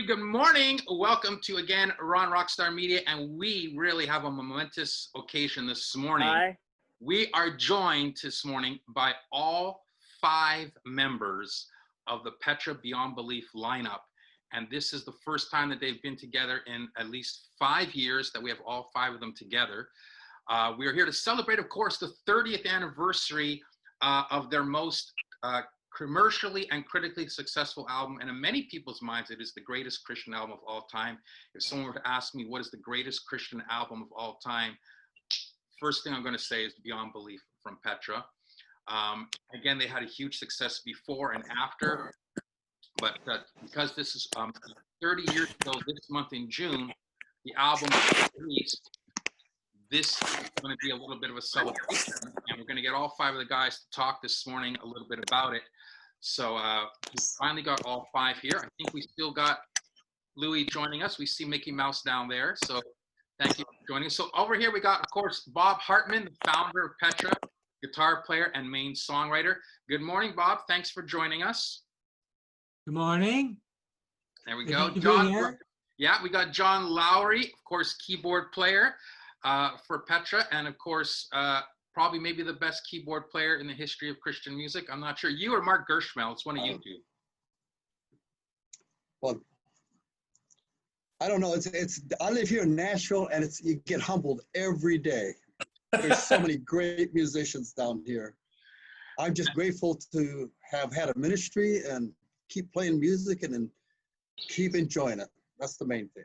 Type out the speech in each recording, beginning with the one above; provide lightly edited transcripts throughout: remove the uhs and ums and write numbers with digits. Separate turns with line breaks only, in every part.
Good morning. Welcome to, again, Ron RoXtar Media, and we really have a momentous occasion this morning.
Hi.
We are joined this morning by all 5 members of the Petra Beyond Belief lineup, and this is the first time that they've been together in at least 5 years that we have all 5 of them together. We are here to celebrate, of course, the 30th anniversary of their most commercially and critically successful album, and in many people's minds it is the greatest Christian album of all time. If someone were to ask me what is the greatest Christian album of all time, first thing I'm going to say is Beyond Belief from Petra. Again, they had a huge success before and after, but because this is 30 years ago this month in June, the album was released. This is going to be a little bit of a celebration, and we're going to get all 5 of the guys to talk this morning a little bit about it. So we finally got all 5 here. I think we still got Louie joining us. We see Mickey Mouse down there. So thank you for joining us. So over here we got, of course, Bob Hartman, the founder of Petra, guitar player and main songwriter. Good morning, Bob. Thanks for joining us.
Good morning.
There we go. John. Yeah, we got John Lawry, of course, keyboard player for Petra, and of course, probably maybe the best keyboard player in the history of Christian music. I'm not sure. You or Mark Gershmel, it's one of you two.
Well, I don't know. I live here in Nashville, and you get humbled every day. There's so many great musicians down here. I'm just grateful to have had a ministry and keep playing music and keep enjoying it. That's the main thing.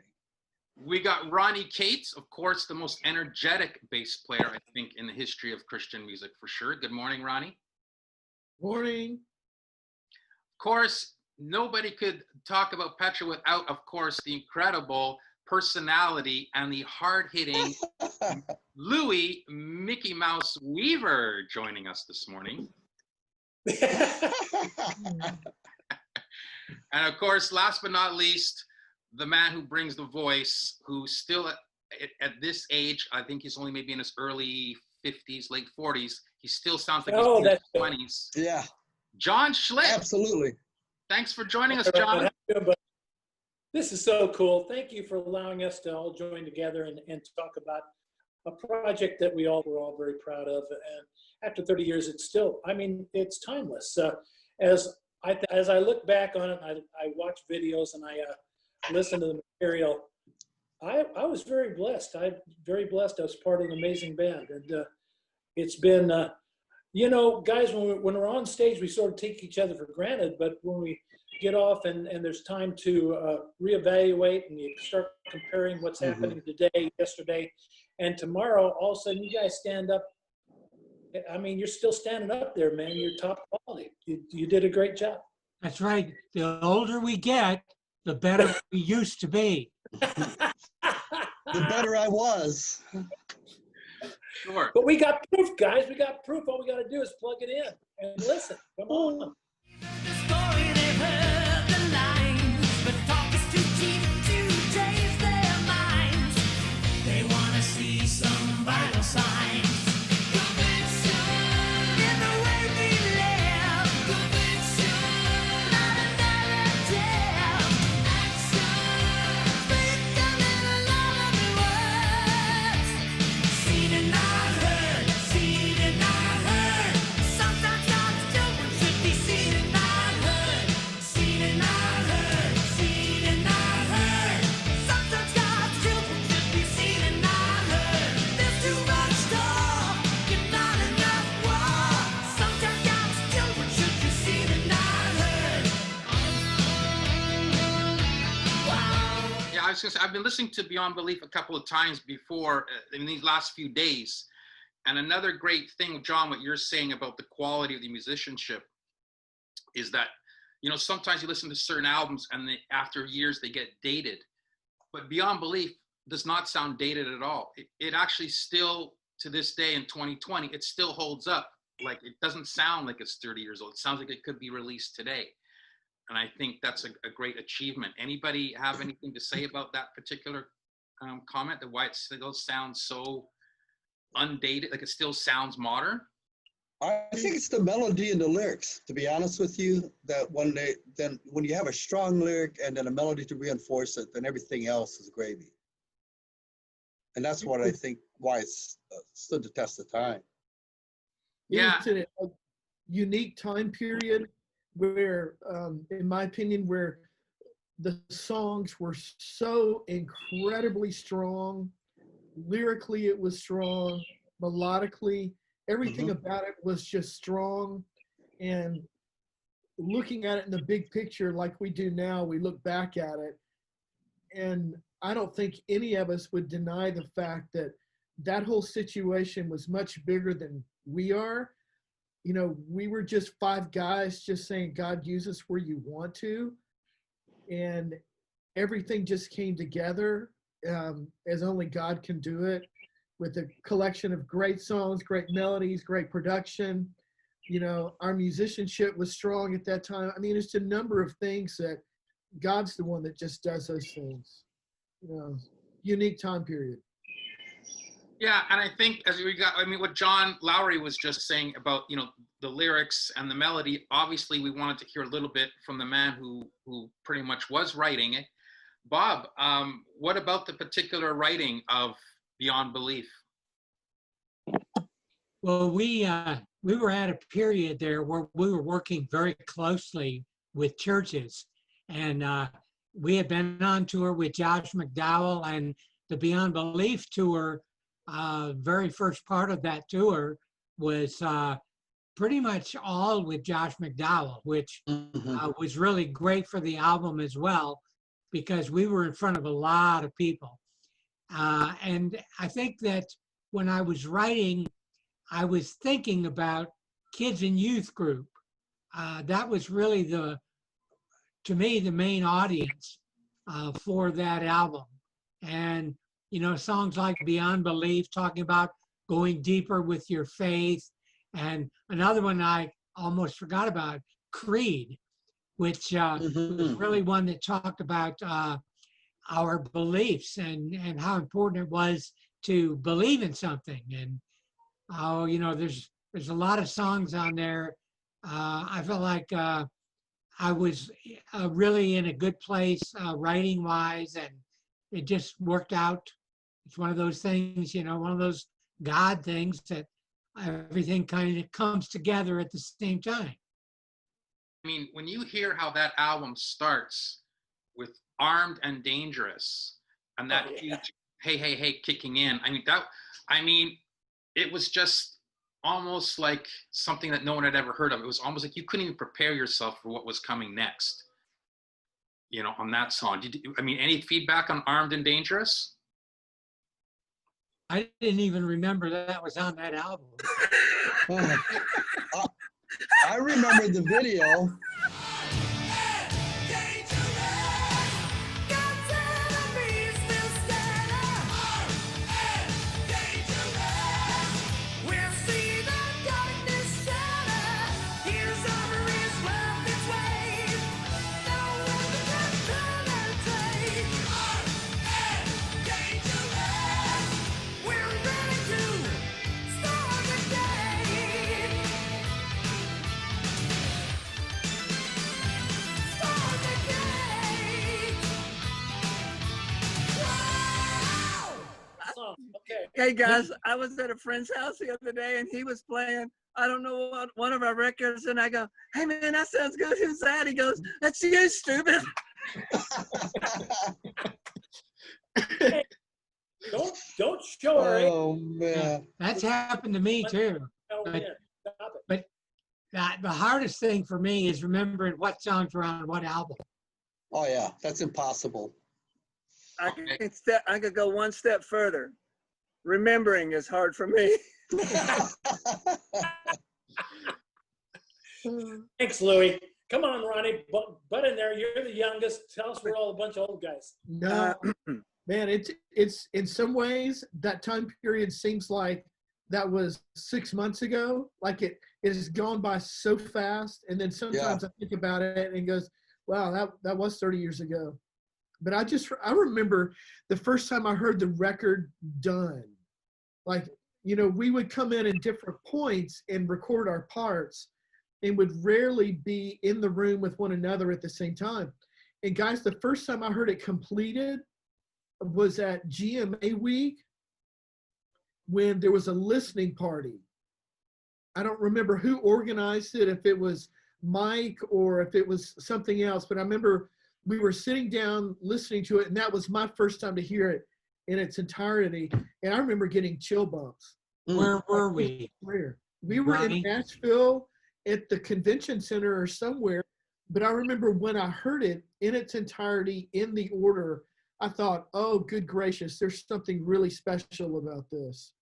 We got Ronny Cates, of course, the most energetic bass player, I think, in the history of Christian music, for sure. Good morning, Ronny.
Morning.
Of course, nobody could talk about Petra without, of course, the incredible personality and the hard-hitting Louie Mickey Mouse Weaver joining us this morning. And of course, last but not least, the man who brings the voice, who still at this age, I think he's only maybe in his early 50s, late 40s, he still sounds like he's in his 20s.
Yeah.
John Schlitt.
Absolutely.
Thanks for joining us, John.
This is so cool. Thank you for allowing us to all join together and talk about a project that we're all very proud of. And after 30 years, it's still, I mean, it's timeless. As I look back on it, I watch videos and I listen to the material. I was very blessed. I'm very blessed. I was part of an amazing band, and it's been, you know, guys, when we're on stage, we sort of take each other for granted. But when we get off and there's time to reevaluate and you start comparing what's happening today, yesterday, and tomorrow, all of a sudden you guys stand up. I mean, you're still standing up there, man. You're top quality. You did a great job.
That's right. The older we get, the better we used to be.
The better I was.
Sure.
But we got proof, guys. We got proof. All we got to do is plug it in and listen. Come on.
I've been listening to Beyond Belief a couple of times before in these last few days. And another great thing, John, what you're saying about the quality of the musicianship is that, you know, sometimes you listen to certain albums and after years they get dated. But Beyond Belief does not sound dated at all. It actually still, to this day in 2020, it still holds up. Like, it doesn't sound like it's 30 years old. It sounds like it could be released today. And I think that's a great achievement. Anybody have anything to say about that particular comment, that why it still sounds so undated, like it still sounds modern?
I think it's the melody and the lyrics, to be honest with you, that when you have a strong lyric and then a melody to reinforce it, then everything else is gravy. And that's what I think why it's stood the test of time.
Yeah.
It's a unique time period where, in my opinion, where the songs were so incredibly strong. Lyrically, it was strong. Melodically, everything about it was just strong. And looking at it in the big picture like we do now, we look back at it. And I don't think any of us would deny the fact that that whole situation was much bigger than we are. You know, we were just 5 guys just saying, God, use us where you want to. And everything just came together as only God can do it, with a collection of great songs, great melodies, great production. You know, our musicianship was strong at that time. I mean, it's a number of things that God's the one that just does those things. You know, unique time period.
Yeah, and I think what John Lawry was just saying about, you know, the lyrics and the melody, obviously we wanted to hear a little bit from the man who pretty much was writing it. Bob, what about the particular writing of Beyond Belief?
Well, we were at a period there where we were working very closely with churches, and we had been on tour with Josh McDowell, and the Beyond Belief tour, very first part of that tour was pretty much all with Josh McDowell, which was really great for the album as well, because we were in front of a lot of people. And I think that when I was writing, I was thinking about kids and youth group. That was really to me, the main audience for that album. And, you know, songs like Beyond Belief, talking about going deeper with your faith. And another one I almost forgot about, Creed, which was really one that talked about our beliefs and how important it was to believe in something. And you know, there's a lot of songs on there. I felt like I was really in a good place writing wise, and it just worked out. It's one of those things, you know, one of those God things that everything kind of comes together at the same time.
I mean, when you hear how that album starts with Armed and Dangerous and that huge hey, hey, hey kicking in, I mean, it was just almost like something that no one had ever heard of. It was almost like you couldn't even prepare yourself for what was coming next, you know, on that song. Any feedback on Armed and Dangerous?
I didn't even remember that was on that album.
I remember the video.
Hey guys, I was at a friend's house the other day and he was playing, I don't know what, one of our records, and I go, hey man, that sounds good. Who's that? He goes, that's you, stupid.
Hey, don't show her.
Oh man,
that's happened to me too. But the hardest thing for me is remembering what songs were on what album.
Oh yeah, that's impossible.
I could go one step further. Remembering is hard for me.
Thanks, Louie. Come on, Ronnie, butt in there. You're the youngest. Tell us we're all a bunch of old guys.
No, man, it's in some ways that time period seems like that was 6 months ago. Like it has gone by so fast. And then sometimes I think about it and goes, wow, that was 30 years ago. But I remember the first time I heard the record done, like, you know, we would come in different points and record our parts and would rarely be in the room with one another at the same time. And guys, the first time I heard it completed was at GMA week when there was a listening party. I don't remember who organized it, if it was Mike or if it was something else, but I remember we were sitting down listening to it, and that was my first time to hear it in its entirety. And I remember getting chill bumps.
Where were we?
We were
Ronny?
in Nashville at the convention center or somewhere, but I remember when I heard it in its entirety in the order, I thought, oh, good gracious, there's something really special about this.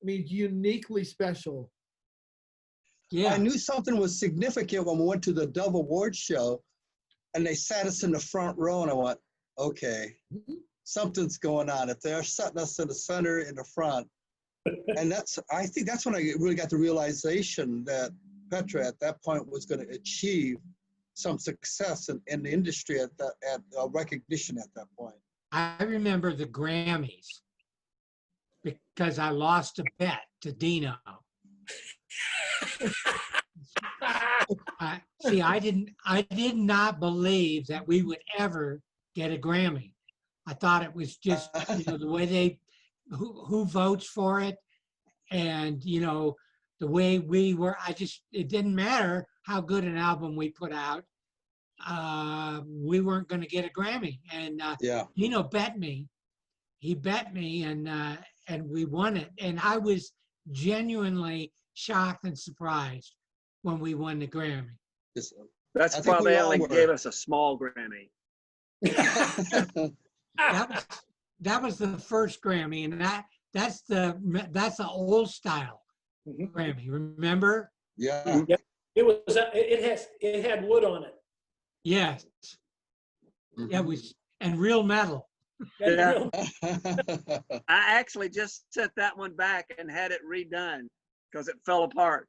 I mean, uniquely special.
Yeah.
I knew something was significant when we went to the Dove Awards show and they sat us in the front row, and I went, okay, something's going on. If they're setting us in the center in the front. And I think that's when I really got the realization that Petra at that point was going to achieve some success in the industry at recognition at that point.
I remember the Grammys because I lost a bet to Dino. See, I did not believe that we would ever get a Grammy. I thought it was just, you know, the way who votes for it, and, you know, the way we were, it didn't matter how good an album we put out. We weren't going to get a Grammy. And Dino bet me. He bet me, and we won it. And I was genuinely shocked and surprised when we won the Grammy.
That's why they only gave us a small Grammy.
That was the first Grammy, and that's the old style Grammy. Remember?
Yeah.
Yep. It had wood on it.
Yes. Yeah, it was, and real metal.
Yeah. I actually just sent that one back and had it redone because it fell apart.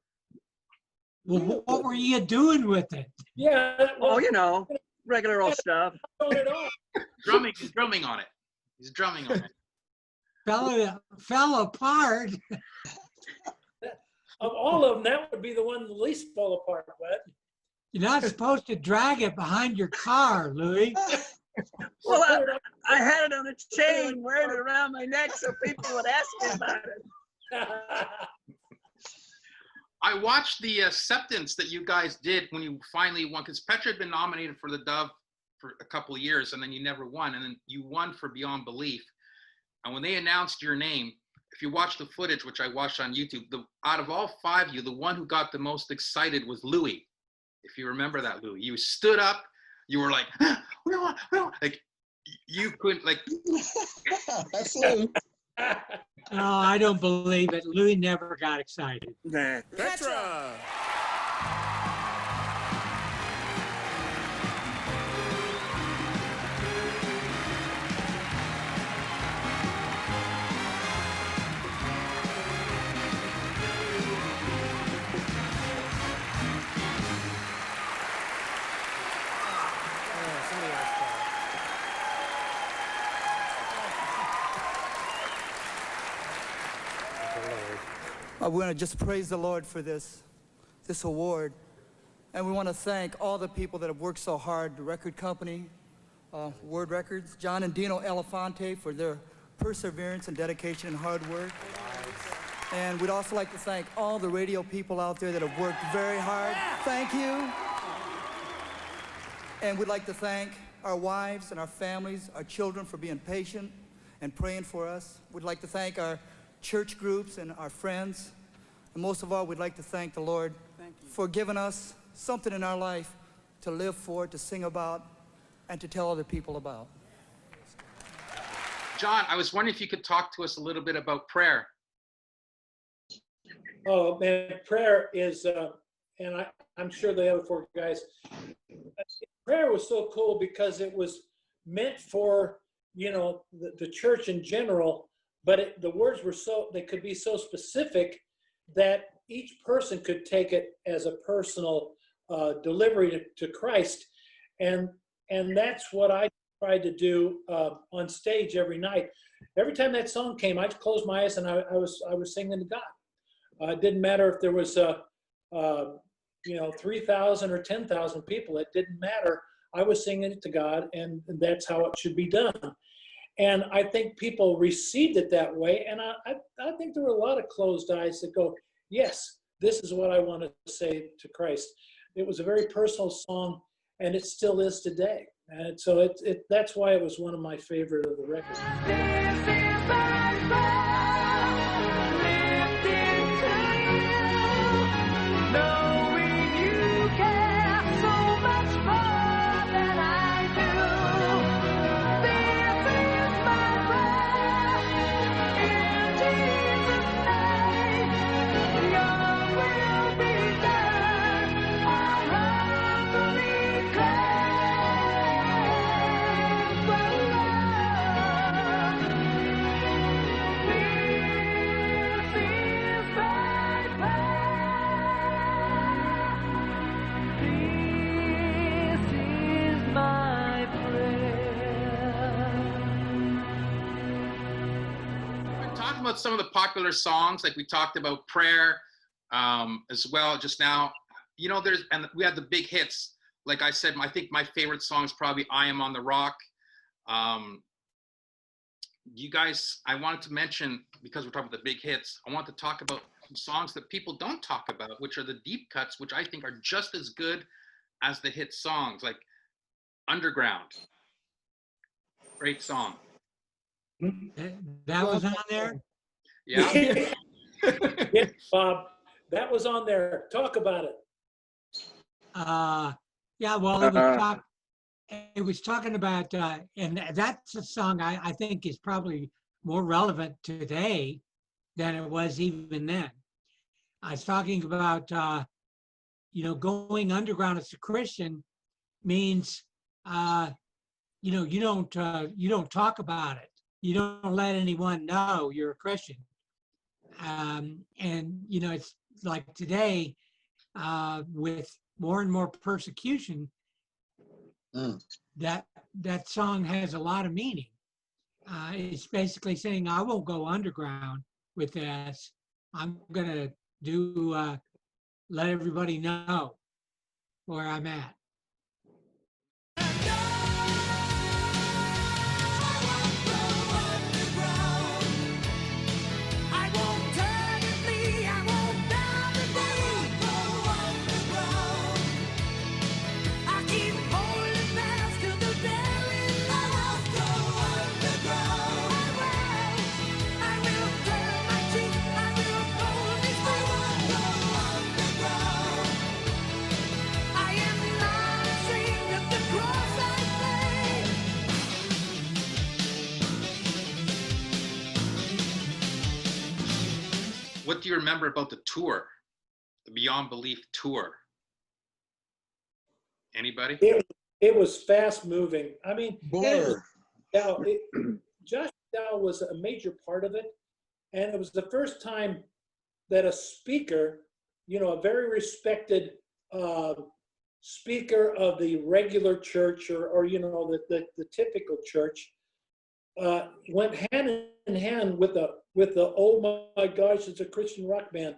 Well, what were you doing with it?
Yeah.
Well, you know, regular old stuff.
He's drumming on it. He's drumming on it.
Fell apart.
Of all of them, that would be the one that least fell apart, but
You're not supposed to drag it behind your car, Louie.
Well, I had it on a chain, wearing it around my neck so people would ask me about it.
I watched the acceptance that you guys did when you finally won, because Petra had been nominated for the Dove for a couple of years, and then you never won, and then you won for Beyond Belief. And when they announced your name, if you watch the footage, which I watched on YouTube, out of all five of you, the one who got the most excited was Louie. If you remember that, Louie, you stood up, you were like, we don't want, like, you couldn't, like.
That's Lou.
Oh, I don't believe it. Louie never got excited.
Nah.
Petra.
We want to just praise the Lord for this award. And we want to thank all the people that have worked so hard, the record company, Word Records, John and Dino Elefante for their perseverance and dedication and hard work. And we'd also like to thank all the radio people out there that have worked very hard. Thank you. And we'd like to thank our wives and our families, our children for being patient and praying for us. We'd like to thank our church groups and our friends. And most of all, we'd like to thank the Lord for giving us something in our life to live for, to sing about, and to tell other people about.
John, I was wondering if you could talk to us a little bit about prayer.
oh man, prayer is, and I'm sure the other four guys, prayer was so cool because it was meant for, you know, the church in general, but the words were they could be so specific that each person could take it as a personal delivery to Christ. And that's what I tried to do on stage every night. Every time that song came, I'd close my eyes and I was singing to God. It didn't matter if there was 3,000 or 10,000 people. It didn't matter. I was singing it to God, and that's how it should be done. And I think people received it that way. And I think there were a lot of closed eyes that go, yes, this is what I want to say to Christ. It was a very personal song, and it still is today. And so that's why it was one of my favorite of the records.
About some of the popular songs, like we talked about prayer as well just now. And we had the big hits. Like I said, I think my favorite song is probably I Am on the Rock. You guys, I wanted to mention, because we're talking about the big hits, I want to talk about some songs that people don't talk about, which are the deep cuts, which I think are just as good as the hit songs, like Underground. Great song.
That was on there?
Yeah.
Yeah, Bob, that was on there. Talk about it.
Yeah, well, it was talking about, and that's a song I think is probably more relevant today than it was even then. I was talking about, going underground as a Christian means, you don't talk about it. You don't let anyone know you're a Christian. It's like today, with more and more persecution, that song has a lot of meaning. It's basically saying, I won't go underground with this. I'm gonna let everybody know where I'm at.
What do you remember about the tour, the Beyond Belief tour? Anybody?
It was fast moving. I mean,
Blur.
Josh McDowell was a major part of it. And it was the first time that a speaker, a very respected speaker of the regular church or the typical church, went hand in hand with the oh my gosh, it's a Christian rock band.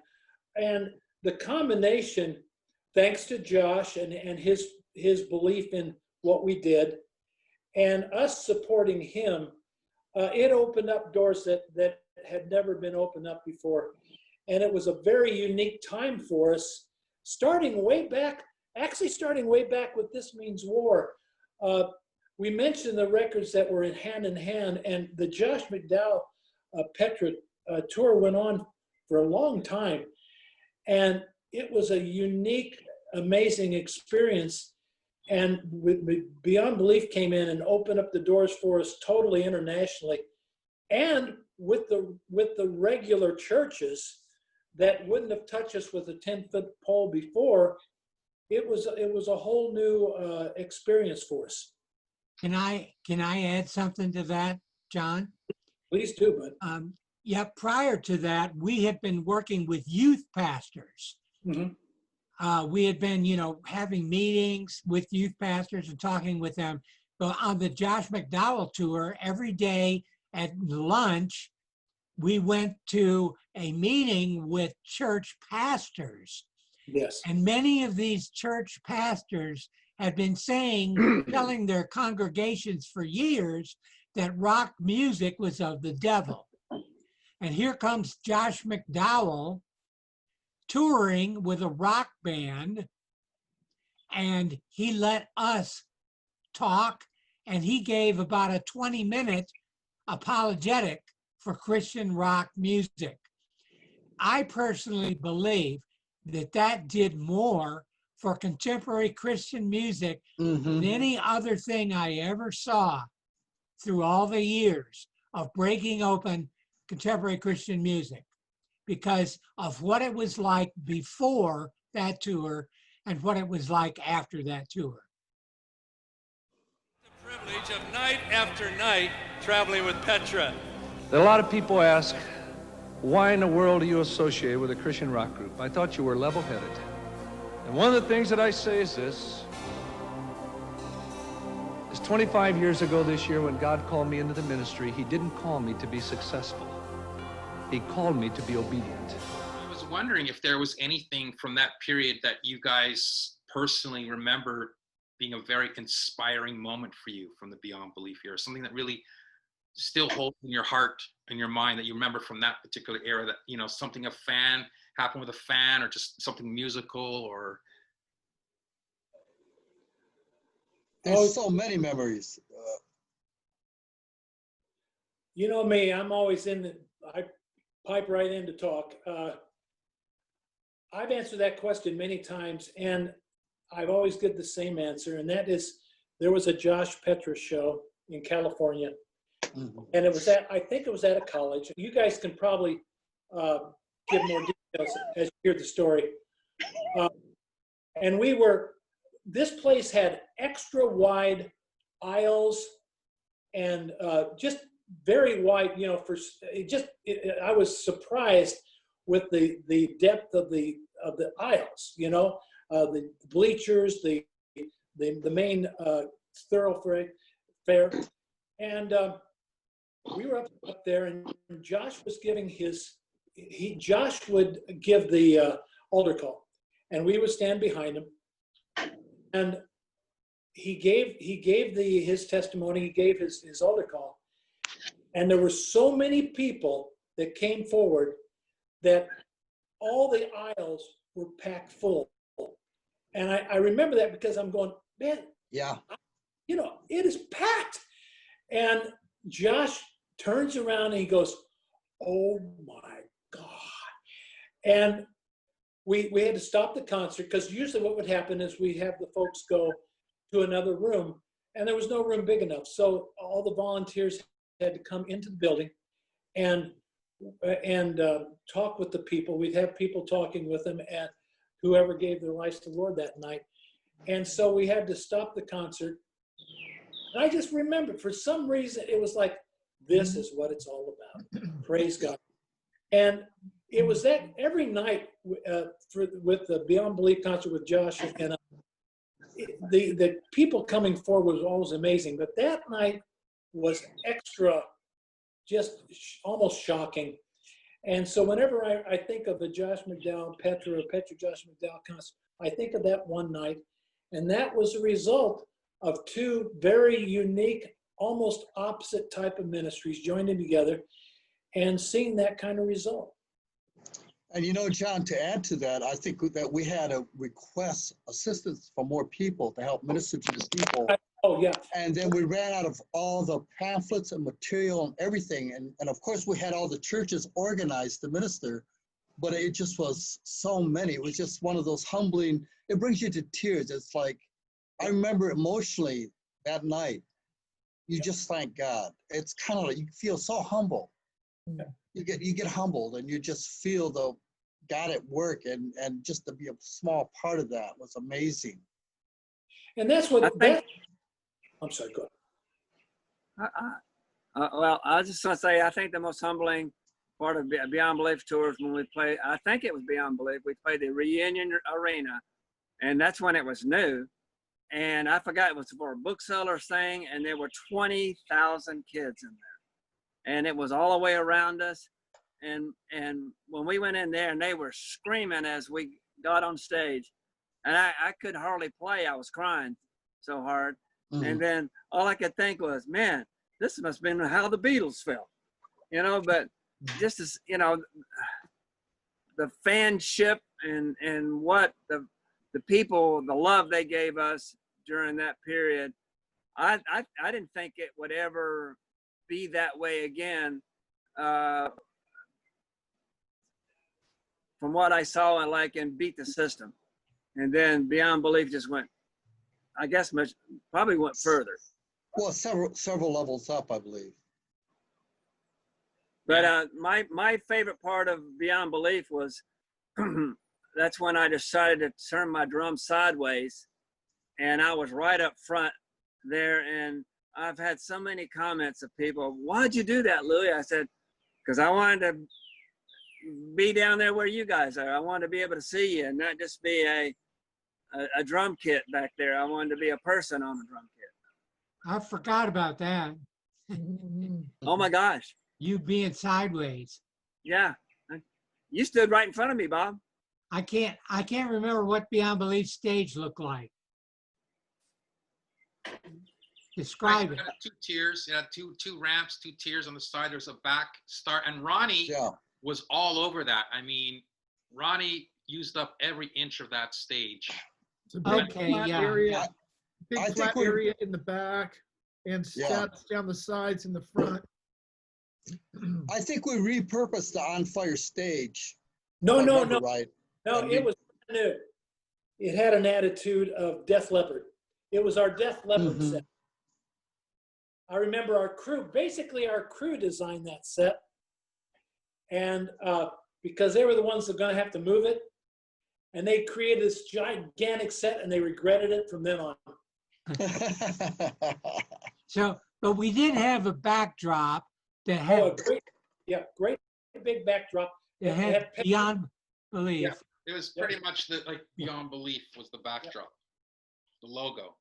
And the combination, thanks to Josh and his belief in what we did and us supporting him, it opened up doors that had never been opened up before. And it was a very unique time for us, starting way back with This Means War. We mentioned the records that were in hand, and the Josh McDowell Petra tour went on for a long time. And it was a unique, amazing experience. And Beyond Belief came in and opened up the doors for us totally internationally. And with the regular churches that wouldn't have touched us with a 10-foot pole before, it was a whole new experience for us.
Can I add something to that, John?
Please do, bud.
Yeah, prior to that, we had been working with youth pastors. Mm-hmm. We had been, having meetings with youth pastors and talking with them But on the Josh McDowell tour, every day at lunch, we went to a meeting with church pastors.
Yes.
And many of these church pastors had been saying, telling their congregations for years that rock music was of the devil. And here comes Josh McDowell touring with a rock band, and he let us talk, and he gave about a 20-minute apologetic for Christian rock music. I personally believe that that did more for contemporary Christian music than any other thing I ever saw through all the years of breaking open contemporary Christian music, because of what it was like before that tour and what it was like after that tour.
The privilege of night after night traveling with Petra. A lot of people ask, why in the world are you associated with a Christian rock group? I thought you were level-headed. And one of the things that I say is this: is 25 years ago this year when God called me into the ministry, he didn't call me to be successful. He called me to be obedient.
I was wondering if there was anything from that period that you guys personally remember being a very inspiring moment for you from the Beyond Belief era, something that really still holds in your heart and your mind that you remember from that particular era, that, you know, something a fan happened with a fan, or just something musical, or...
There's so many memories.
You know me, I'm always I pipe right in to talk. I've answered that question many times, and I've always given the same answer, and that is, there was a Josh Petra show in California, and it was I think it was at a college. You guys can probably give more details as you hear the story. And this place had extra wide aisles and just very wide, you know, I was surprised with the depth of the aisles, you know, the bleachers, the main thoroughfare, and we were up there, and Josh was giving Josh would give the altar call, and we would stand behind him, and he gave his testimony, he gave his altar call, and there were so many people that came forward that all the aisles were packed full. And I remember that because I'm going, man, yeah, you know, it is packed. And Josh turns around and he goes, oh my God. And we had to stop the concert, because usually what would happen is we have the folks go to another room, and there was no room big enough. So all the volunteers had to come into the building and talk with the people. We'd have people talking with them, and whoever gave their lives to the Lord that night. And so we had to stop the concert. And I just remembered, for some reason, it was like, this is what it's all about. Praise God. And it was that every night with the Beyond Belief concert with Josh, and the people coming forward was always amazing. But that night was extra, just almost shocking. And so whenever I think of the Josh McDowell Petra or Petra Josh McDowell concert, I think of that one night. And that was a result of two very unique, almost opposite type of ministries joining together and seeing that kind of result.
And you know, John, to add to that, I think that we had a request assistance for more people to help minister to these people.
Oh, yeah.
And then we ran out of all the pamphlets and material and everything. And of course, we had all the churches organized to minister, but it just was so many. It was just one of those humbling, it brings you to tears. It's like, I remember emotionally that night, you just thank God. It's kind of like, you feel so humble. Yeah. You get humbled, and you just feel the God at work, and just to be a small part of that was amazing.
And that's what I'm sorry, go ahead.
Well, I was just going to say, I think the most humbling part of Beyond Belief tour is when we played, I think it was Beyond Belief, we played the Reunion Arena, and that's when it was new. and I forgot, it was for a bookseller thing, and there were 20,000 kids in there, and it was all the way around us. And when we went in there, and they were screaming as we got on stage, and I could hardly play. I was crying so hard. And then all I could think was, man, this must have been how the Beatles felt, you know. But just as, you know, the fanship and what the people, the love they gave us during that period, I didn't think it would ever be that way again. From what I saw and Beat the System. And then Beyond Belief just went, I guess probably went further.
Well, several levels up, I believe.
But my favorite part of Beyond Belief was, that's when I decided to turn my drum sideways, and I was right up front there. And I've had so many comments of people, why'd you do that, Louie? I said, because I wanted to be down there where you guys are. I wanted to be able to see you and not just be a drum kit back there. I wanted to be a person on a drum kit.
I forgot about that.
Oh my gosh.
You being sideways.
Yeah. You stood right in front of me, Bob.
I can't remember what Beyond Belief stage looked like. Describe it.
Two tiers, two ramps, two tiers on the side. There's a back start, and Ronnie was all over that. I mean, Ronnie used up every inch of that stage.
It's a big flat area,
I
flat area in the back, and steps down the sides in the front.
I think we repurposed the On Fire stage.
No,
right.
No, it was new. It had an attitude of Def Leppard. It was our Def Leppard set. I remember our crew designed that set. And because they were the ones that were going to have to move it. And they created this gigantic set, and they regretted it from then on.
So, but we did have a backdrop that had
great big backdrop.
It had Beyond Belief.
Yeah, it was pretty much Beyond Belief was the backdrop, the logo.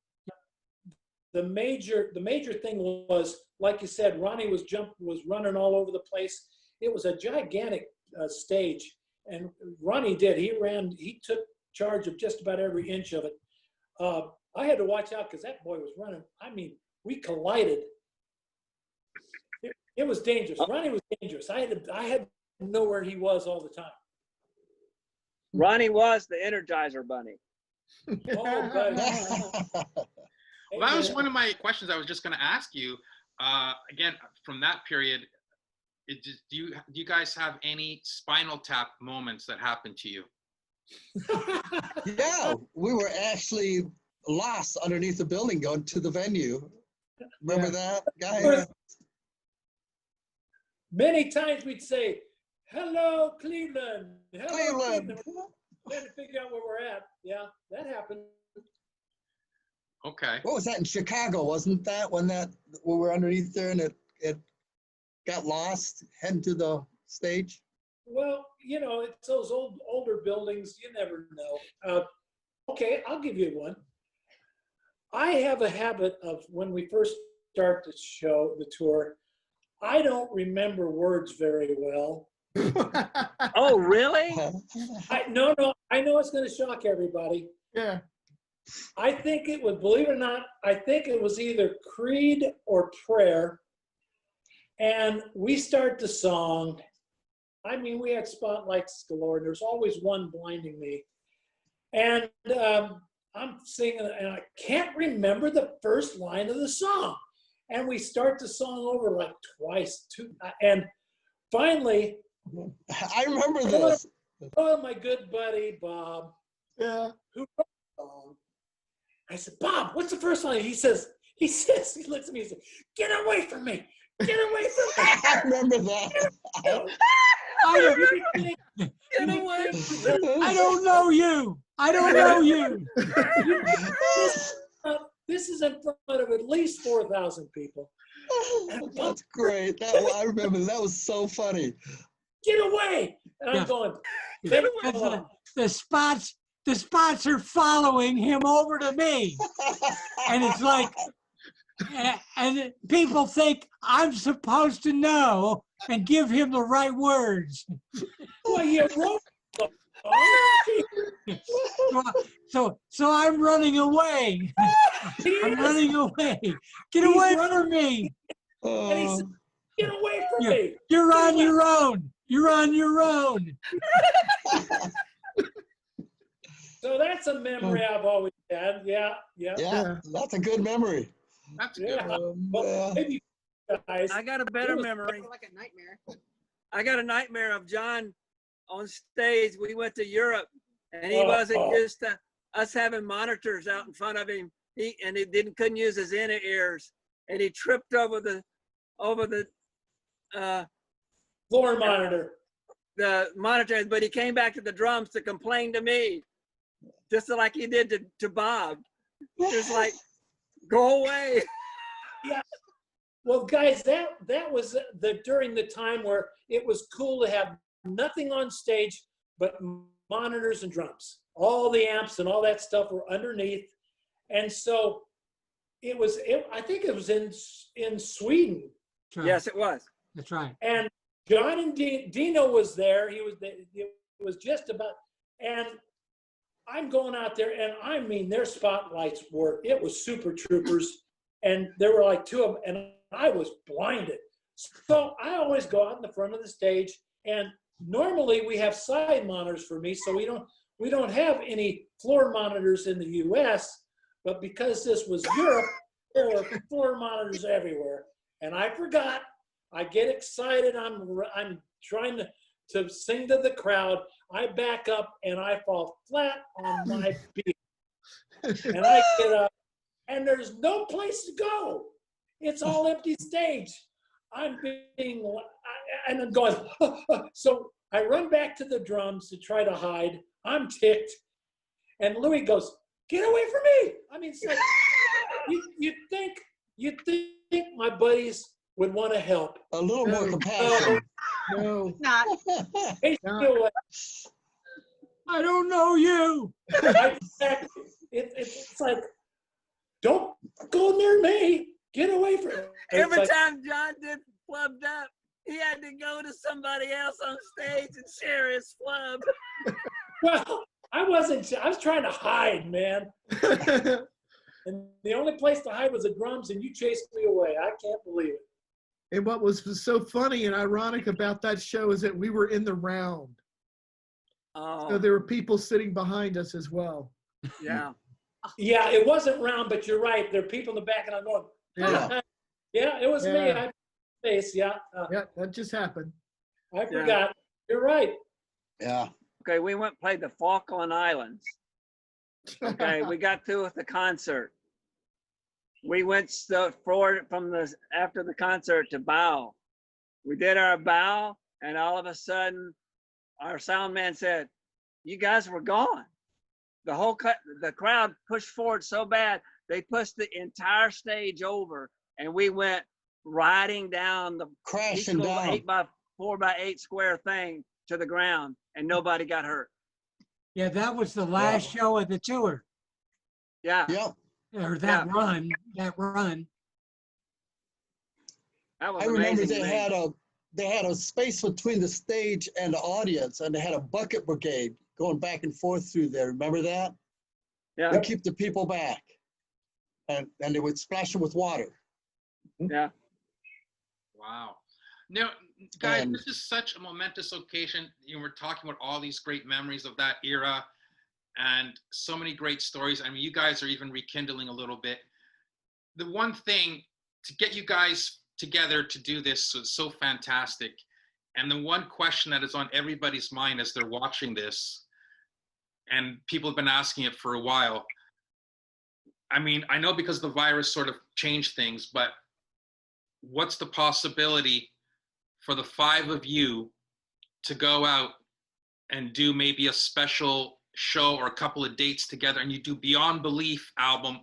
The major thing was, like you said, Ronnie was running all over the place. It was a gigantic stage, and Ronnie he took charge of just about every inch of it. I had to watch out because that boy was running. I mean, we collided. It was dangerous. Ronnie was dangerous. I had to know where he was all the time.
Ronnie was the Energizer Bunny.
Oh, buddy.
Well, that was one of my questions I was just going to ask you. Again, from that period, do you guys have any Spinal Tap moments that happened to you?
Yeah, we were actually lost underneath the building going to the venue. Remember that, guys?
Many times we'd say, "Hello, Cleveland." Hello, Cleveland. Trying to figure out where we're at. Yeah, that happened.
Okay.
What was that in Chicago? Wasn't that when we were underneath there and it got lost heading to the stage?
Well, it's those older buildings. You never know. Okay, I'll give you one. I have a habit of when we first start the tour, I don't remember words very well.
Oh, really?
No, I know it's going to shock everybody.
Yeah.
I think it was, believe it or not, I think it was either Creed or Prayer. And we start the song. I mean, we had spotlights galore. There's always one blinding me. And I'm singing, and I can't remember the first line of the song. And we start the song over like twice, and finally,
I remember this.
Oh, my good buddy Bob.
Yeah.
Who wrote the song? I said, Bob, what's the first line? He looks at me and says, "Get away from me! Get away from me!"
I remember that.
Get away!
I don't know you. I don't know you.
This is in front of at least 4,000 people.
That's great. I remember that was so funny.
Get away! And I'm going,
The spots the spots are following him over to me. And it's like, and people think I'm supposed to know and give him the right words.
Well, you wrote the song.
So I'm running away. I'm running away. Get
He's
away
running.
from me.
And he said, get away from me.
You're
Get
on
away.
your own. You're on your own.
So that's a memory I've always had. Yeah.
Yeah, that's a good memory.
That's good.
Yeah.
Yeah.
Well, maybe guys.
I got a better memory.
Like a nightmare.
I got a nightmare of John on stage. We went to Europe, and he
Oh.
wasn't used to us having monitors out in front of him. He couldn't use his inner ears, and he tripped over the
Floor monitor.
the monitor. But he came back to the drums to complain to me, just like he did to Bob. Just like, go away.
Well, guys, that was during the time where it was cool to have nothing on stage but monitors and drums. All the amps and all that stuff were underneath, and so I think it was in Sweden,
That's right.
Yes, it was.
That's right.
and John and Dino was there. It was just about, and I'm going out there, and I mean, their spotlights it was Super Troopers, and there were like two of them, and I was blinded. So I always go out in the front of the stage, and normally we have side monitors for me, so we don't have any floor monitors in the U.S., but because this was Europe, there were floor monitors everywhere, and I forgot. I get excited. I'm trying to sing to the crowd. I back up and I fall flat on my beat. And I get up and there's no place to go. It's all empty stage. I'm going, so I run back to the drums to try to hide. I'm ticked. And Louie goes, get away from me. I mean, it's like, you'd think my buddies would want to help.
A little more compassion.
No.
Not.
Hey,
No.
I don't know you.
Exactly. It's like, don't go near me. Get away from me.
Every
It's like,
time John did flubbed up, he had to go to somebody else on stage and share his flub.
well, I was trying to hide, man. And the only place to hide was the drums, and you chased me away. I can't believe it.
And what was so funny and ironic about that show is that we were in the round.
Oh,
So there were people sitting behind us as well.
yeah.
Yeah, it wasn't round, but you're right. There are people in the back, and I'm going,
Yeah.
yeah, it was me.
Yeah.
I face, yeah.
Yeah, that just happened.
I forgot. You're right.
Yeah.
Okay, we went and played the Falkland Islands. Okay, we got through with the concert. We went forward after the concert to bow. We did our bow, and all of a sudden, our sound man said, "You guys were gone." The crowd pushed forward so bad they pushed the entire stage over, and we went riding down the
Crashing down.
8x4x8 square thing to the ground, and nobody got hurt.
Yeah, that was the last show of the tour,
Yeah,
Yep.
or that run. That run.
that was
I remember
amazing.
they had a space between the stage and the audience, and they had a bucket brigade going back and forth through there. Remember that?
Yeah,
To keep the people back, and they would splash them with water.
yeah.
Wow. Now, guys,
And-
this is such a momentous occasion. You know, we're talking about all these great memories of that era and so many great stories. I mean, you guys are even rekindling a little bit. The one thing to get you guys together to do this was so fantastic. And the one question that is on everybody's mind as they're watching this, and people have been asking it for a while. I mean, I know because the virus sort of changed things, but what's the possibility for the 5 of you to go out and do maybe a special show or a couple of dates together, and you do Beyond Belief album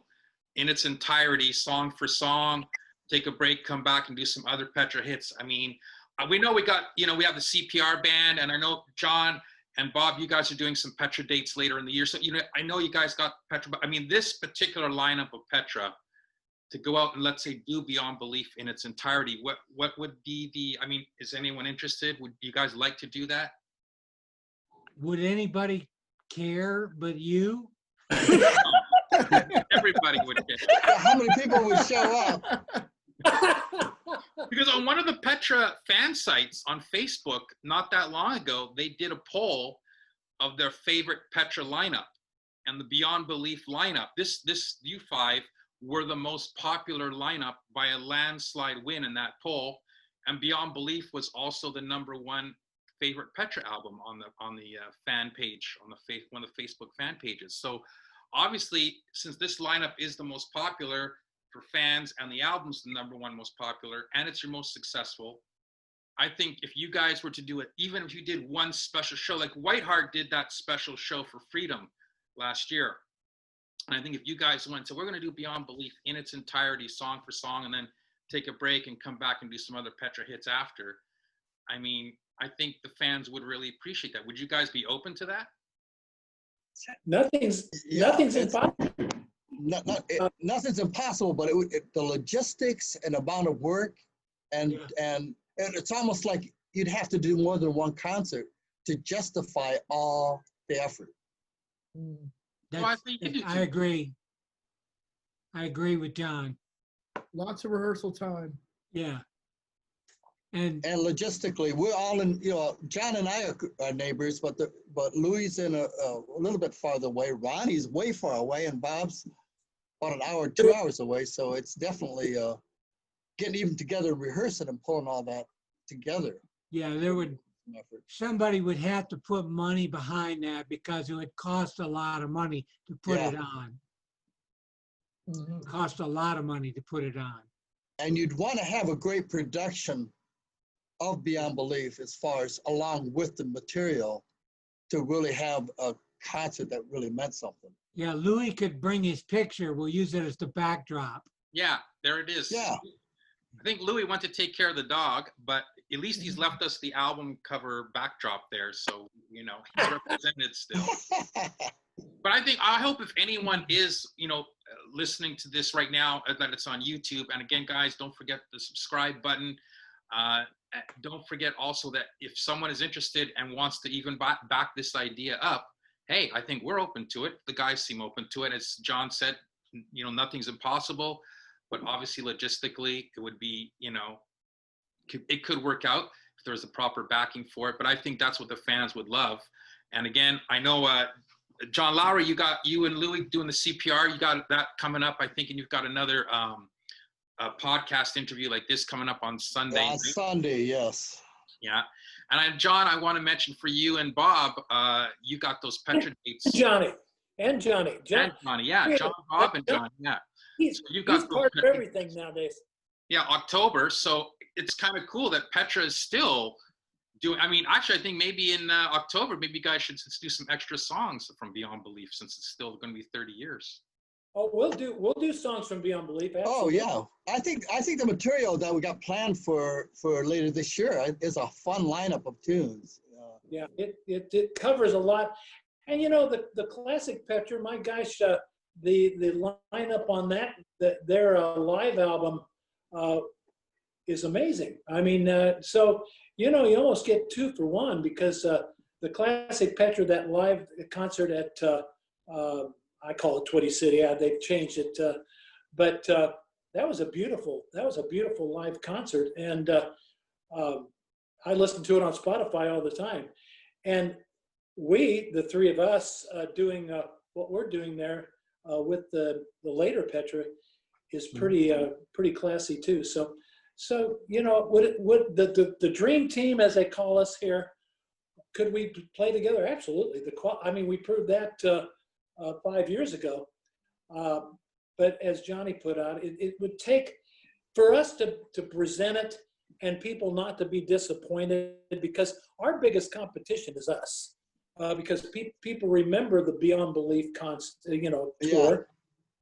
in its entirety, song for song, take a break, come back and do some other Petra hits? I mean, we know we have the CPR band, and I know John And Bob, you guys are doing some Petra dates later in the year. So, I know you guys got Petra, but I mean, this particular lineup of Petra, to go out and let's say do Beyond Belief in its entirety, what would be is anyone interested? Would you guys like to do that?
Would anybody care but you?
Everybody would care.
How many people would show up?
Because on one of the Petra fan sites on Facebook, not that long ago, they did a poll of their favorite Petra lineup, and the Beyond Belief lineup, you five were the most popular lineup by a landslide win in that poll, and Beyond Belief was also the #1 favorite Petra album on the fan page, on one of the Facebook fan pages. So obviously, since this lineup is the most popular for fans and the album's the #1 most popular and it's your most successful, I think if you guys were to do it, even if you did one special show, like Whiteheart did that special show for Freedom last year. And I think if you guys went, so we're going to do Beyond Belief in its entirety, song for song, and then take a break and come back and do some other Petra hits after. I mean, I think the fans would really appreciate that. Would you guys be open to that?
Nothing's impossible.
Nothing's impossible, but the logistics and amount of work, and it's almost like you'd have to do more than one concert to justify all the effort.
I think you do too.
I agree. I agree with John.
Lots of rehearsal time.
Yeah. And
logistically, we're all in, John and I are neighbors, but Louie's in a little bit farther away. Ronnie's way far away, and Bob's about an hour, 2 hours away. So it's definitely getting even together and rehearsing and pulling all that together.
yeah, somebody would have to put money behind that because it would cost a lot of money to put it on.
Mm-hmm.
Cost a lot of money to put it on.
And you'd want to have a great production of Beyond Belief as far as along with the material to really have a concert that really meant something.
Yeah, Louis could bring his picture. We'll use it as the backdrop.
Yeah, there it is.
Yeah.
I think Louis went to take care of the dog, but at least he's left us the album cover backdrop there. So, he's represented still. But I hope if anyone is, listening to this right now, that it's on YouTube. And again, guys, don't forget the subscribe button. Don't forget also that if someone is interested and wants to even back this idea up, hey, I think we're open to it. The guys seem open to it. As John said, nothing's impossible, but obviously logistically it would be, it could work out if there's a proper backing for it. But I think that's what the fans would love. And again, I know, John Lawry, you and Louis doing the CPR, you got that coming up, I think, and you've got another podcast interview like this coming up on Sunday.
On Sunday, yes.
Yeah. And John, I want to mention for you and Bob, you got those Petra dates.
Johnny.
Yeah. John, Bob, and Johnny, yeah.
He's part of everything nowadays.
Yeah, October. So it's kind of cool that Petra is still doing, actually, I think maybe in October, maybe you guys should do some extra songs from Beyond Belief since it's still going to be 30 years.
Oh, we'll do songs from Beyond Belief. Absolutely.
Oh yeah, I think the material that we got planned for later this year is a fun lineup of tunes.
Yeah, it covers a lot, and the classic Petra. My gosh, the lineup on their live album is amazing. So you almost get 2 for 1 because the classic Petra, that live concert at I call it Twitty City. They've changed it, but that was a beautiful live concert, and I listen to it on Spotify all the time. And the three of us, doing what we're doing there with the later Petra, is pretty classy too. So would the dream team, as they call us here, could we play together? Absolutely. We proved that 5 years ago. But as Johnny put out, it would take for us to present it and people not to be disappointed, because our biggest competition is us. Because people remember the Beyond Belief tour,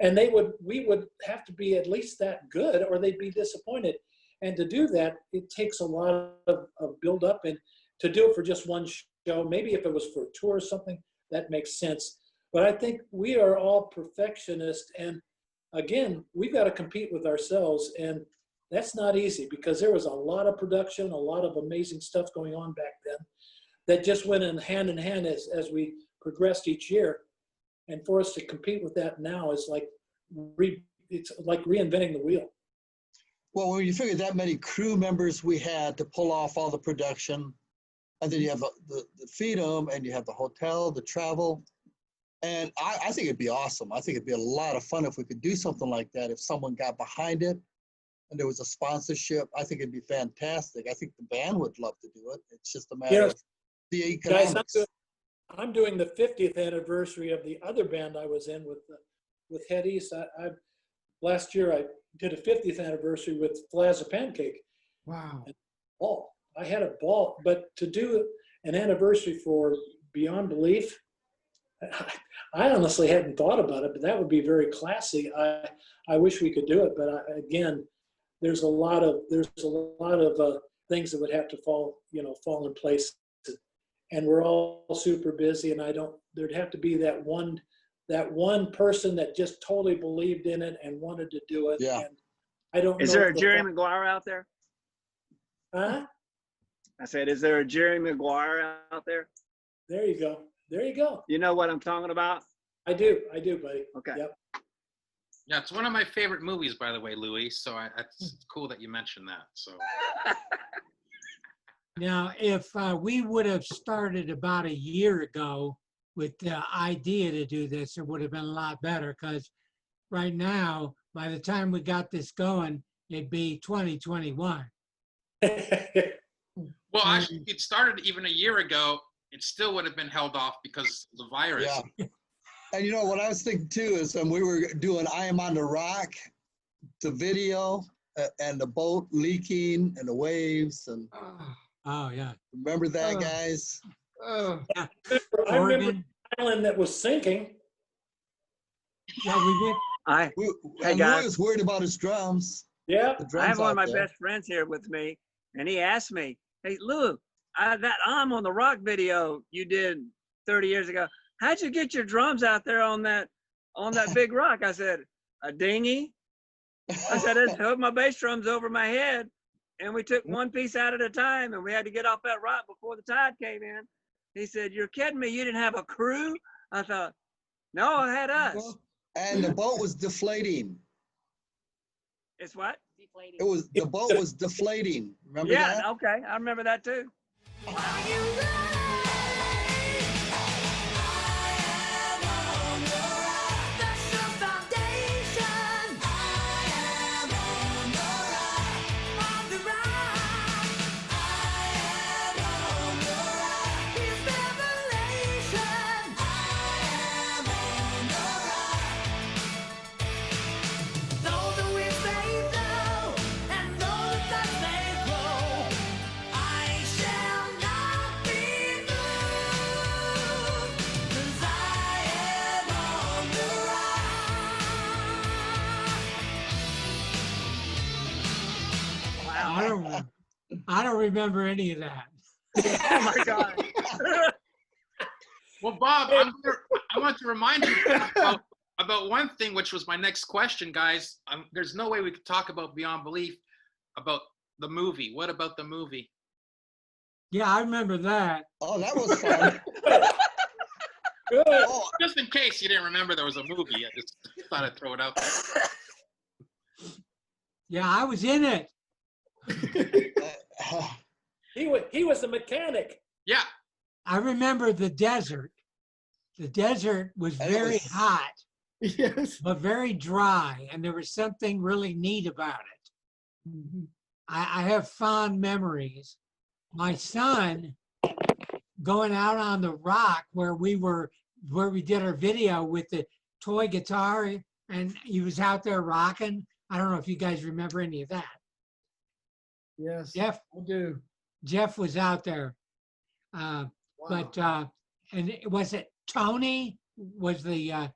and we would have to be at least that good or they'd be disappointed. And to do that, it takes a lot of build up, and to do it for just one show. Maybe if it was for a tour or something, that makes sense. But I think we are all perfectionists. And again, we've got to compete with ourselves. And that's not easy because there was a lot of production, a lot of amazing stuff going on back then that just went in hand as we progressed each year. And for us to compete with that now is like, it's like reinventing the wheel.
Well, when you figure that many crew members we had to pull off all the production, and then you have the feed them, and you have the hotel, the travel. And I think it'd be awesome. I think it'd be a lot of fun if we could do something like that. If someone got behind it and there was a sponsorship, I think it'd be fantastic. I think the band would love to do it. It's just a matter of the economics.
Guys, I'm doing the 50th anniversary of the other band I was in with Head East. Last year I did a 50th anniversary with Flaza Pancake.
Wow.
Ball. I had a ball, but to do an anniversary for Beyond Belief, I honestly hadn't thought about it, but that would be very classy. I wish we could do it, but again, there's a lot of things that would have to fall in place, and we're all super busy. And there'd have to be that one person that just totally believed in it and wanted to do it.
Yeah.
And I don't know.
Is there a Jerry Maguire out there?
Huh?
I said, is there a Jerry Maguire out there?
There you go. There you go.
You know what I'm talking about?
I do, buddy.
Okay.
Yep.
Yeah, it's one of my favorite movies, by the way, Louis. So it's cool that you mentioned that. So
Now, if we would have started about a year ago with the idea to do this, it would have been a lot better, because right now, by the time we got this going, it'd be 2021.
well, actually, if it started even a year ago, it still would have been held off because of the virus.
Yeah. And you know what I was thinking too is when we were doing I Am on the Rock, the video and the boat leaking and the waves and
Oh, yeah.
remember that, guys?
Yeah.
I remember
Oregon.
the island that was sinking.
Yeah, we did.
Hey,
And
guys.
Louis was worried about his drums.
Yeah.
The
I
drums
have one of my
out there.
best friends here with me, and he asked me, "Hey, Lou, that I'm on the rock video you did 30 years ago. How'd you get your drums out there on that big rock?" I said, "A dinghy." I said, "I just hooked my bass drums over my head, and we took one piece out at a time, and we had to get off that rock before the tide came in." He said, "You're kidding me? You didn't have a crew?" I thought, "No, I had us."
And the boat was deflating.
It's what?
The boat was deflating. Remember
Yeah,
that?
okay, I remember that too.
I don't remember any of that.
Oh my God.
Well, Bob, I want to remind you about one thing, which was my next question, guys. There's no way we could talk about Beyond Belief about the movie. What about the movie?
Yeah, I remember that.
Oh, that was fun.
Good.
Oh,
Just in case you didn't remember there was a movie, I just thought I'd throw it out there.
Yeah, I was in it.
He was the mechanic.
Yeah.
I remember the desert. The desert was very hot,
Yes.
but very dry, and there was something really neat about it.
Mhm.
I have fond memories. My son going out on the rock where we did our video with the toy guitar, and he was out there rocking. I don't know if you guys remember any of that.
Yes.
Jeff
I do.
Jeff was out there. But and was it Tony was the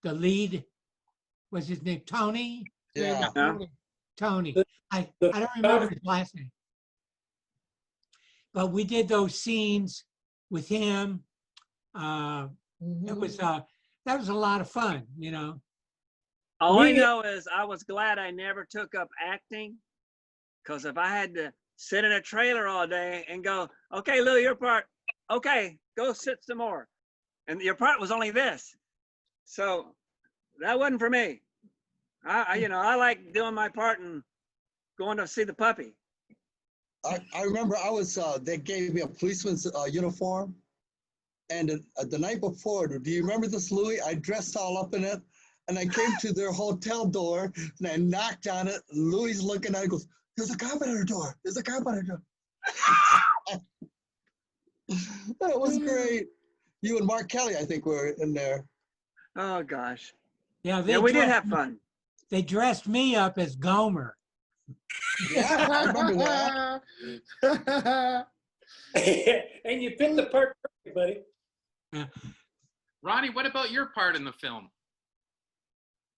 lead? Was his name Tony?
yeah.
Yeah.
Tony. I don't remember his last name. But we did those scenes with him. It was that was a lot of fun, you know.
All I know is I was glad I never took up acting, because if I had to sit in a trailer all day and go, okay, Lou, your part, okay, go sit some more, and your part was only this, so that wasn't for me. I like doing my part and going to see the puppy.
I remember they gave me a policeman's uniform. And the night before, do you remember this, Louie? I dressed all up in it. And I came to their hotel door and I knocked on it. Louie's looking at it and goes, there's a cop at our door. There's a cop at our door. That was great. You and Mark Kelly, I think, were in there.
Oh, gosh.
Yeah,
we did have fun.
They dressed me up as Gomer.
Yeah, I remember that.
And you picked the part perfect, buddy.
Yeah.
Ronnie, what about your part in the film?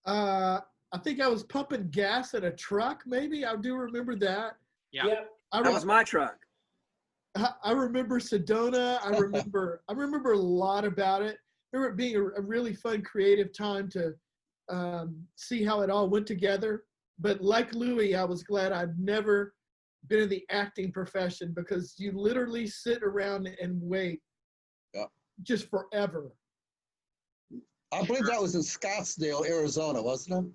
I think I was pumping gas in a truck, maybe. I do remember that.
Yeah.
That was my truck.
I remember Sedona. I remember a lot about it. I remember it being a really fun, creative time to see how it all went together. But like Louie, I was glad I'd never been in the acting profession, because you literally sit around and wait just forever.
I believe that was in Scottsdale, Arizona, wasn't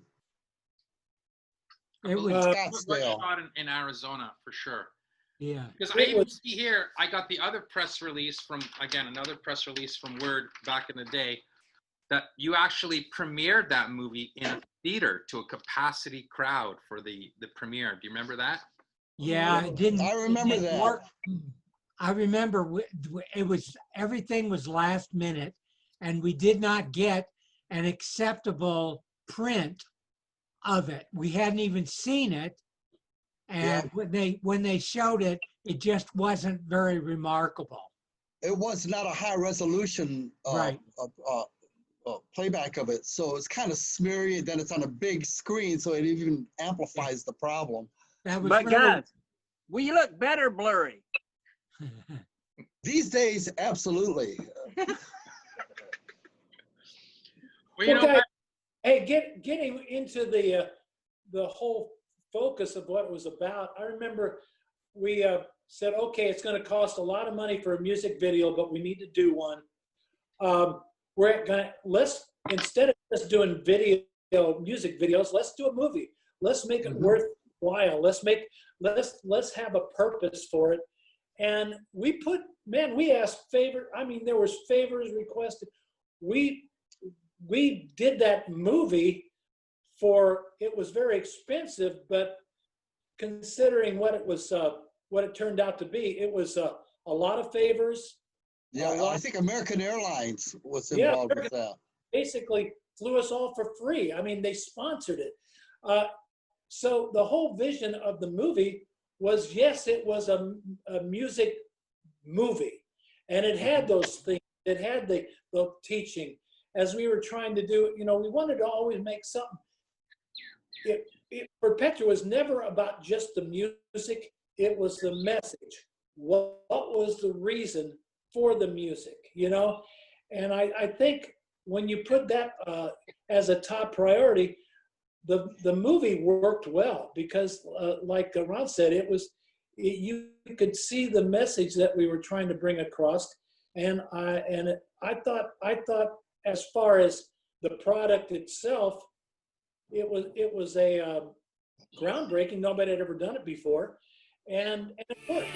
it?
It was
Scottsdale.
Shot in Arizona for sure.
Yeah.
Because I even see here, I got the other press release from, again, another press release from Word back in the day, that you actually premiered that movie in a theater to a capacity crowd for the premiere. Do you remember that?
Yeah, it didn't.
I remember that.
Work. I remember it was, everything was last minute, and we did not get an acceptable print of it. We hadn't even seen it. And when they showed it, it just wasn't very remarkable.
It was not a high resolution playback of it. So it's kind of smeary, and then it's on a big screen, so it even amplifies the problem.
That was
But
really,
guys, we look better blurry.
These days, absolutely.
Well, you know what?
Hey, getting into the whole focus of what it was about, I remember we said, okay, it's going to cost a lot of money for a music video, but we need to do one. Instead of just doing music videos, let's do a movie. Let's make it worthwhile. Let's have a purpose for it. And we asked favor. I mean, there was favors requested. We did that movie it was very expensive, but considering what it turned out to be, it was a lot of favors.
Yeah, I think American Airlines was involved with that.
Basically flew us all for free. I mean, they sponsored it. So the whole vision of the movie was, yes, it was a music movie, and it had those things. It had the teaching. As we were trying to do, we wanted to always make something. For Petra, was never about just the music. It was the message. What was the reason for the music, And I think when you put that as a top priority, the movie worked well, because like Ron said, you could see the message that we were trying to bring across. And I thought as far as the product itself, it was a groundbreaking. Nobody had ever done it before, and it worked.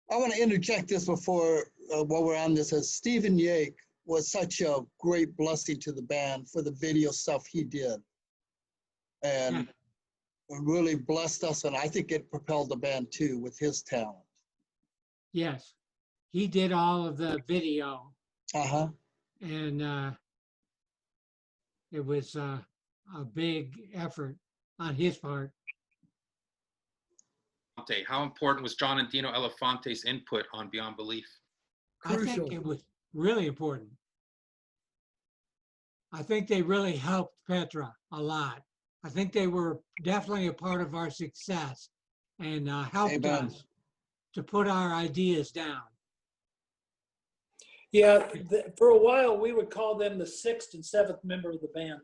I want to interject this before while we're on this. As Stephen Yake, was such a great blessing to the band for the video stuff he did. And it really blessed us, and I think it propelled the band too with his talent.
Yes, he did all of the video,
Uh-huh.
and it was a big effort on his part.
How important was John and Dino Elefante's input on Beyond Belief?
I think it was really important. I think they really helped Petra a lot. I think they were definitely a part of our success and helped
Amen.
us to put our ideas down.
Yeah, for a while we would call them the 6th and 7th member of the band.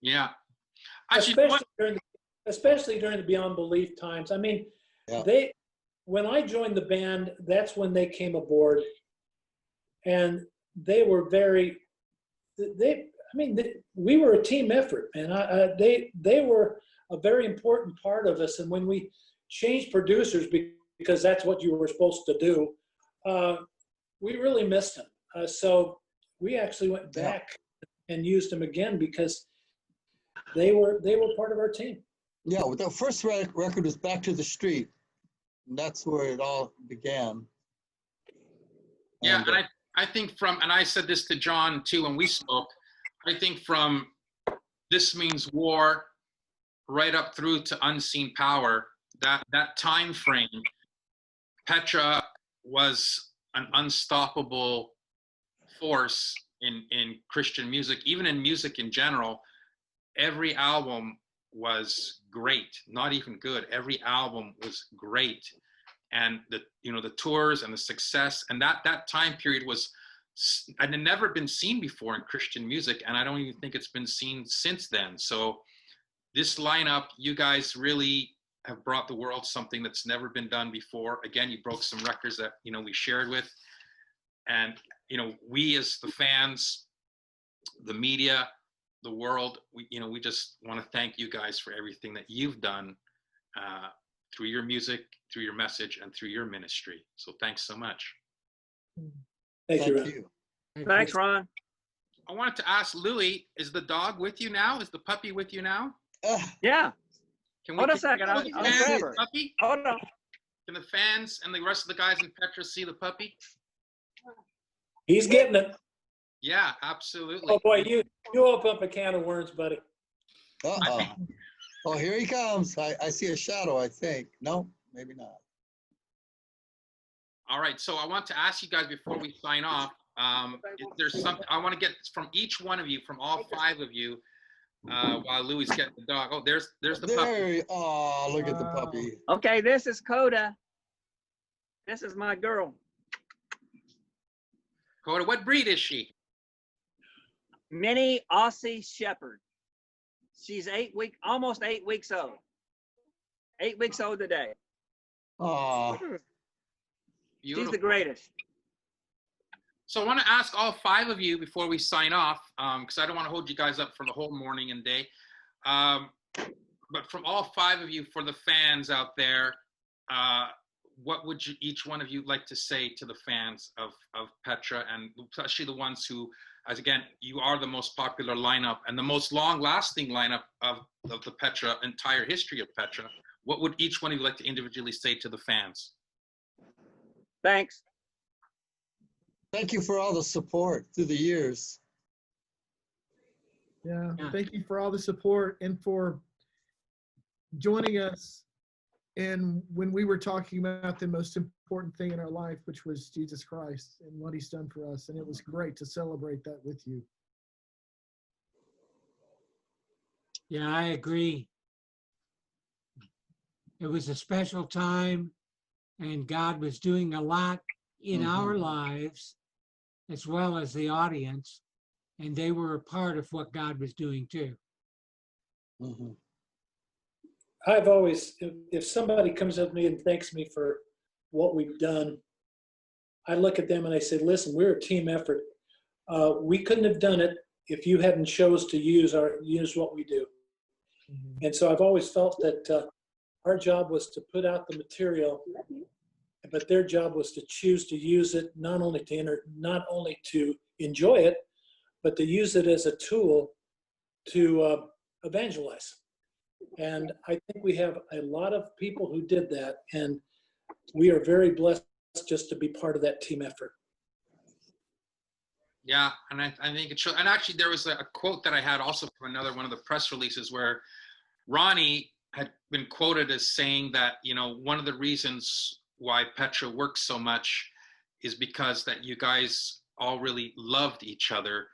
Yeah. Actually,
Especially during the Beyond Belief times. I mean,
Yeah.
when I joined the band, that's when they came aboard, and they were we were a team effort, and they were a very important part of us. And when we changed producers, because that's what you were supposed to do, we really missed them. So we actually went back and used them again because they were part of our team.
Yeah, well, the first record was Back to the Street. And that's where it all began.
Yeah, and I think and I said this to John too when we spoke, I think from This Means War right up through to Unseen Power, that time frame, Petra was an unstoppable force in Christian music, even in music in general. Every album was great, not even good. Every album was great. And the tours and the success, and that time period had never been seen before in Christian music, and I don't even think it's been seen since then. So this lineup, you guys really have brought the world something that's never been done before. Again, you broke some records that we shared with, and we as the fans, the media, the world, we just want to thank you guys for everything that you've done through your music, through your message, and through your ministry. So thanks so much.
Thank you.
Thanks, Ron.
I wanted to ask Louie, is the dog with you now? Is the puppy with you now?
Yeah.
Can
Hold a second. I'll grab her.
Puppy?
Hold on.
Can the fans and the rest of the guys in Petra see the puppy?
He's getting it.
Yeah, absolutely.
Oh boy, you open up a can of worms, buddy.
Uh-oh. Oh, here he comes. I see a shadow, I think. No, maybe not.
All right, so I want to ask you guys before we sign off, if there's something I want to get from each one of you, from all 5 of you, while Louie's getting the dog. Oh, there's the puppy.
Oh, look at the puppy.
Okay, this is Coda. This is my girl.
Coda, what breed is she?
Mini Aussie Shepherd. She's almost 8 weeks old. 8 weeks old today.
Oh,
She's the greatest.
So I want to ask all 5 of you before we sign off, because I don't want to hold you guys up for the whole morning and day. But from all 5 of you, for the fans out there, what would each one of you like to say to the fans of Petra, and especially the ones who, as again, you are the most popular lineup and the most long-lasting lineup of the Petra, entire history of Petra. What would each one of you like to individually say to the fans?
Thanks.
thank you for all the support through the years.
Yeah, thank you for all the support and for joining us. And when we were talking about the most important thing in our life, which was Jesus Christ and what he's done for us. And it was great to celebrate that with you.
Yeah, I agree. It was a special time, and God was doing a lot in our lives, as well as the audience, and they were a part of what God was doing too.
I've always, if somebody comes up to me and thanks me for what we've done, I look at them and I say, listen, we're a team effort. We couldn't have done it if you hadn't chose to use what we do. And so I've always felt that our job was to put out the material but their job was to choose to use it not only to enjoy it, but to use it as a tool to evangelize. And I think we have a lot of people who did that, and we are very blessed just to be part of that team effort.
Yeah, and I think it should. And actually, there was a quote that I had also from another one of the press releases where Ronnie had been quoted as saying that, one of the reasons why Petra works so much is because that you guys all really loved each other,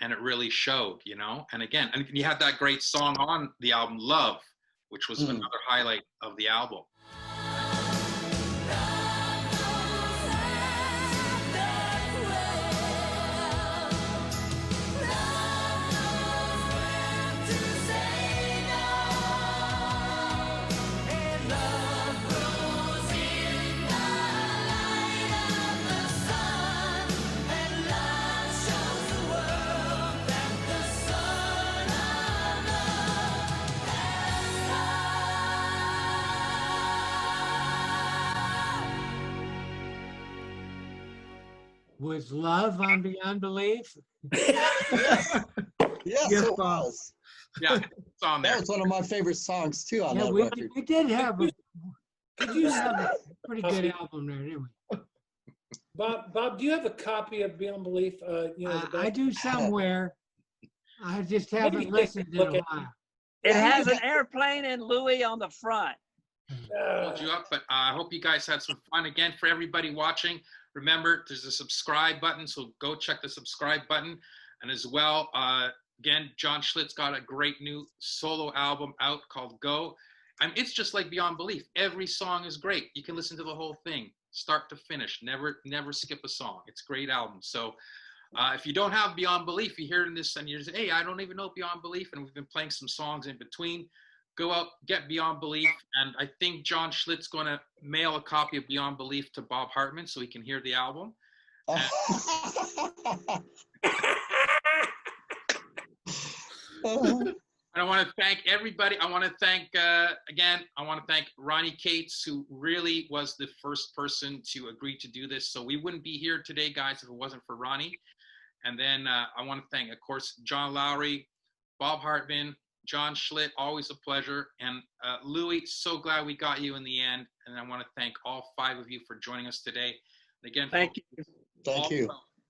and it really showed, And again, and you had that great song on the album, Love, which was another highlight of the album.
Was Love on Beyond Belief?
Yes, it was.
Yeah, it's on there.
That was one of my favorite songs too on that
we
record.
did have a pretty good album there, didn't we?
Bob, do you have a copy of Beyond Belief?
I do somewhere. I just haven't listened in a while.
It has an airplane and Louie on the front.
Hold you up, but I hope you guys had some fun. Again, for everybody watching, remember there's a subscribe button, so go check the subscribe button. And as well, again, John Schlitt's got a great new solo album out called Go. It's just like Beyond Belief. Every song is great. You can listen to the whole thing, start to finish. Never skip a song. It's a great album. So if you don't have Beyond Belief, you hear this and you're just, hey, I don't even know Beyond Belief, and we've been playing some songs in between. Go out, get Beyond Belief, and I think John Schlitt's going to mail a copy of Beyond Belief to Bob Hartman so he can hear the album. And I want to thank everybody. I want to thank, I want to thank Ronny Cates, who really was the first person to agree to do this. So we wouldn't be here today, guys, if it wasn't for Ronny. And then I want to thank, of course, John Lawry, Bob Hartman, John Schlitt, always a pleasure. And Louie, so glad we got you in the end. And I want to thank all 5 of you for joining us today. And again,
thank you.
Thank you.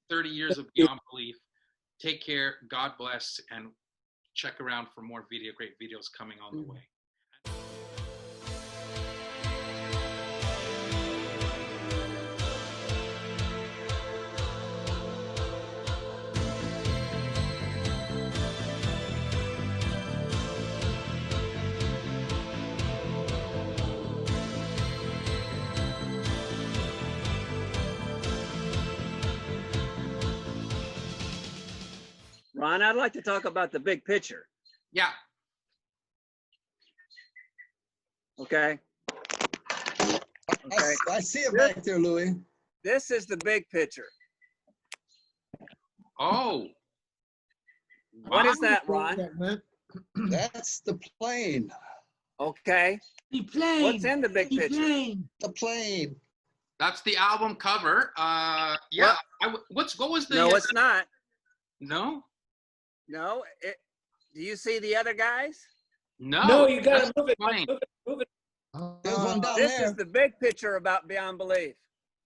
30 years of Beyond Belief. Take care. God bless. And check around for more great videos coming on the way.
Ron, I'd like to talk about the big picture.
Yeah.
Okay. Okay.
I see it back there, Louie.
This is the big picture.
Oh.
What is that, Ron?
That's the plane.
Okay.
The plane.
What's in the big picture?
Plane.
The plane.
That's the album cover. Yeah. What was the?
No, it's not.
No.
No. Do you see the other guys?
No, you gotta move it. Move it.
There's one down
This
there.
is the big picture about Beyond Belief.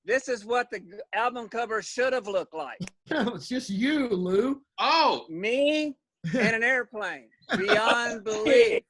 This is what the album cover should have looked like.
No, it's just you, Lou.
Oh.
Me and an airplane. Beyond Belief.